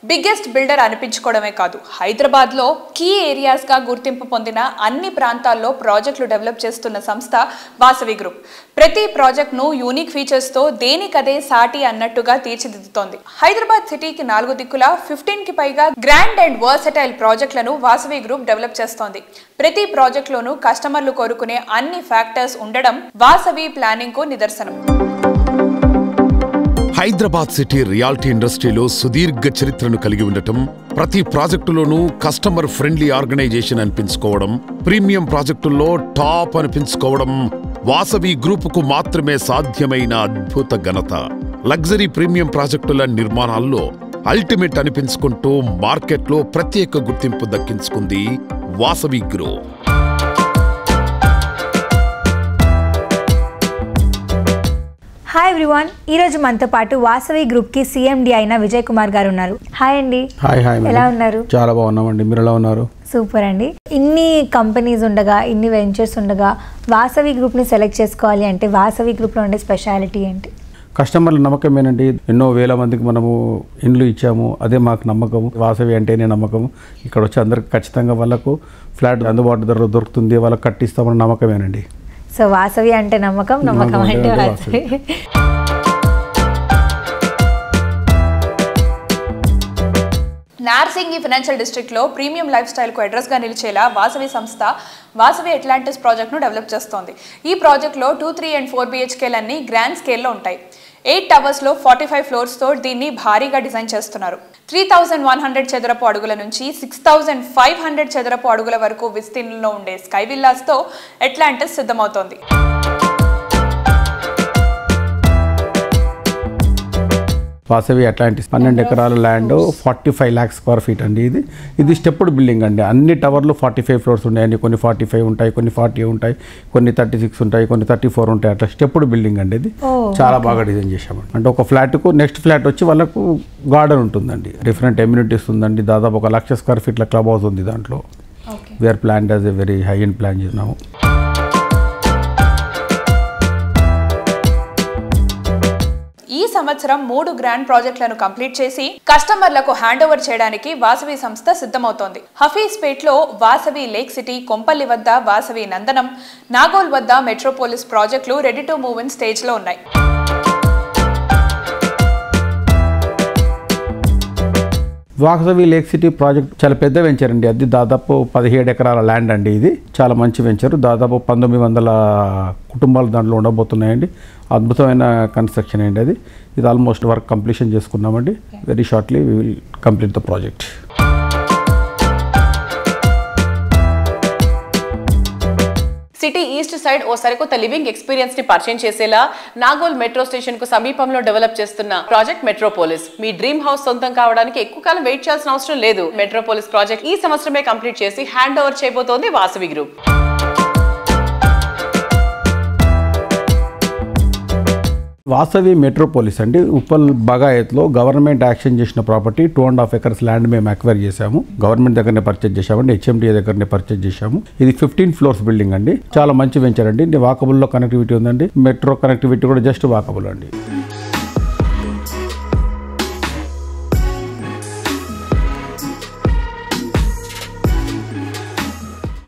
Biggest builder అనిపించుకోవడమే కాదు, హైదరాబాద్లో key ఏరియాస్గా గుర్తింపు పొందిన అన్ని ప్రాంతాల్లో ప్రాజెక్టులు డెవలప్ చేస్తున్న సంస్థ వాసవి గ్రూప్. ప్రతి ప్రాజెక్ట్ను యూనిక్ ఫీచర్స్తో దేనికదే సాటి అన్నట్టుగా తీర్చిదిద్దుతోంది. హైదరాబాద్ సిటీకి 4 దిక్కులా 15కి పైగా గ్రాండ్ అండ్ వర్సటైల్ ప్రాజెక్టులను వాసవి గ్రూప్ డెవలప్ చేస్తోంది. ప్రతి ప్రాజెక్టులోనూ కస్టమర్లు కోరుకునే అన్ని ఫ్యాక్టర్స్ ఉండడం వాసవి ప్లానింగ్కు నిదర్శనం. హైదరాబాద్ సిటీ రియాలిటీ ఇండస్ట్రీలో సుదీర్ఘ చరిత్రను కలిగి ఉండటం, ప్రతి ప్రాజెక్టులోనూ కస్టమర్ ఫ్రెండ్లీ ఆర్గనైజేషన్ అనిపించుకోవడం, ప్రీమియం ప్రాజెక్టుల్లో టాప్ అనిపించుకోవడం వాసవి గ్రూపుకు మాత్రమే సాధ్యమైన అద్భుత ఘనత. లగ్జరీ ప్రీమియం ప్రాజెక్టుల నిర్మాణాల్లో అల్టిమేట్ అనిపించుకుంటూ మార్కెట్లో ప్రత్యేక గుర్తింపు దక్కించుకుంది వాసవి గ్రూప్. హాయ్ ఎవ్రీవన్, ఈరోజు మనతో పాటు వాసవి గ్రూప్కి సిఎండి అయిన విజయ్ కుమార్ గారు ఉన్నారు. హాయ్ అండి. హాయ్. ఎలా ఉన్నారు? చాలా బాగున్నామండి. మీరు ఎలా ఉన్నారు? సూపర్ అండి. ఇన్ని కంపెనీస్ ఉండగా, ఇన్ని వెంచర్స్ ఉండగా వాసవి గ్రూప్ని సెలెక్ట్ చేసుకోవాలి అంటే వాసవి గ్రూప్లో ఉండే స్పెషాలిటీ ఏంటి? కస్టమర్ల నమ్మకమేనండి. ఎన్నో వేల మందికి మనము ఇండ్లు ఇచ్చాము, అదే మాకు నమ్మకము. వాసవి అంటేనే నమ్మకము. ఇక్కడ వచ్చి అందరికి ఖచ్చితంగా వాళ్ళకు ఫ్లాట్ అందుబాటు ధరలో దొరుకుతుంది, వాళ్ళకి కట్టిస్తామని నమ్మకమేనండి. సో వాసవి అంటే నమ్మకం, నమ్మకం అంటే వాసవి. నార్సింగి ఫైనాన్షియల్ డిస్ట్రిక్ట్లో ప్రీమియం లైఫ్ స్టైల్కు అడ్రస్గా నిలిచేలా వాసవి సంస్థ వాసవి అట్లాంటిస్ ప్రాజెక్ట్ను డెవలప్ చేస్తోంది. ఈ ప్రాజెక్ట్లో 2, 3 and 4 BHKలన్నీ గ్రాండ్ స్కేల్లో ఉంటాయి. 8 టవర్స్లో 45 ఫ్లోర్స్తో దీన్ని భారీగా డిజైన్ చేస్తున్నారు. 3100 చదరపు అడుగుల నుంచి 6500 చదరపు అడుగుల వరకు విస్తీర్ణంలో ఉండే స్కై విల్లాస్తో అట్లాంటిస్ సిద్ధమవుతోంది. వాసవి అట్లాంటిస్ 12 ఎకరాల ల్యాండ్, 45 lakhs స్క్వేర్ ఫీట్ అండి. ఇది స్టెప్డ్ బిల్డింగ్ అండి. అన్ని టవర్లు 45 ఫ్లోర్స్ ఉన్నాయండి. కొన్ని 45 ఉంటాయి, కొన్ని 40 ఉంటాయి, కొన్ని 36 ఉంటాయి, కొన్ని 34 ఉంటాయి. అట్లా స్టెప్డ్ బిల్డింగ్ అండి. ఇది చాలా బాగా డిజైన్ చేశామండి. అంటే ఒక ఫ్లాట్కు నెక్స్ట్ ఫ్లాట్ వచ్చి వాళ్ళకు గార్డెన్ ఉంటుందండి, డిఫరెంట్ ఎమ్యూనిటీస్ ఉందండి. దాదాపు 1 లక్ష స్క్వేర్ ఫీట్ల క్లబ్ హౌస్ ఉంది దాంట్లో. We're plan as a very high and plan చేసినాము. ఈ సంవత్సరం 3 గ్రాండ్ ప్రాజెక్టులను కంప్లీట్ చేసి కస్టమర్లకు హ్యాండ్ ఓవర్ చేయడానికి వాసవి సంస్థ సిద్ధమవుతోంది. హఫీజ్పేట్లో వాసవి లేక్ సిటీ, కొంపల్లి వద్ద వాసవి నందనం, నాగోల్ వద్ద మెట్రోపోలిస్ ప్రాజెక్టులు రెడీ టు మూవ్ ఇన్ స్టేజ్లో ఉన్నాయి. వాసవి లేక్ సిటీ ప్రాజెక్ట్ చాలా పెద్ద వెంచర్ అండి. అది దాదాపు 17 ఎకరాల ల్యాండ్ అండి. ఇది చాలా మంచి వెంచర్. దాదాపు 1900 కుటుంబాలు దాంట్లో ఉండబోతున్నాయండి. అద్భుతమైన కన్స్ట్రక్షన్ అండి అది. ఇది ఆల్మోస్ట్ వర్క్ కంప్లీషన్ చేసుకున్నామండి. Very shortly we will complete the project. City east side ఓ సరికొత్త లివింగ్ ఎక్స్పీరియన్స్ ని పరిచయం చేసేలా నాగోల్ మెట్రో స్టేషన్ కు సమీపంలో డెవలప్ చేస్తున్న ప్రాజెక్ట్ మెట్రోపోలిస్. మీ డ్రీమ్ హౌస్ సొంతం కావడానికి ఎక్కువ కాలం వెయిట్ చేయాల్సిన అవసరం లేదు. మెట్రోపోలిస్ ప్రాజెక్ట్ ఈ సంవత్సరమే కంప్లీట్ చేసి హ్యాండ్ ఓవర్ చేయబోతోంది వాసవి గ్రూప్. వాసవి మెట్రోపోలిస్ అండి. ఉప్పల్ బగాయత్లో గవర్నమెంట్ యాక్షన్ చేసిన ప్రాపర్టీ 2.5 acres ల్యాండ్ మేము అక్వైర్ చేసాము. గవర్నమెంట్ దగ్గరనే పర్చేజ్ చేసామండి, HMDA దగ్గరనే పర్చేజ్ చేసాము. ఇది 15 floors బిల్డింగ్ అండి. చాలా మంచి వెంచర్ అండి. వాకబుల్లో కనెక్టివిటీ ఉందండి. మెట్రో కనెక్టివిటీ కూడా జస్ట్ వాకబుల్ అండి.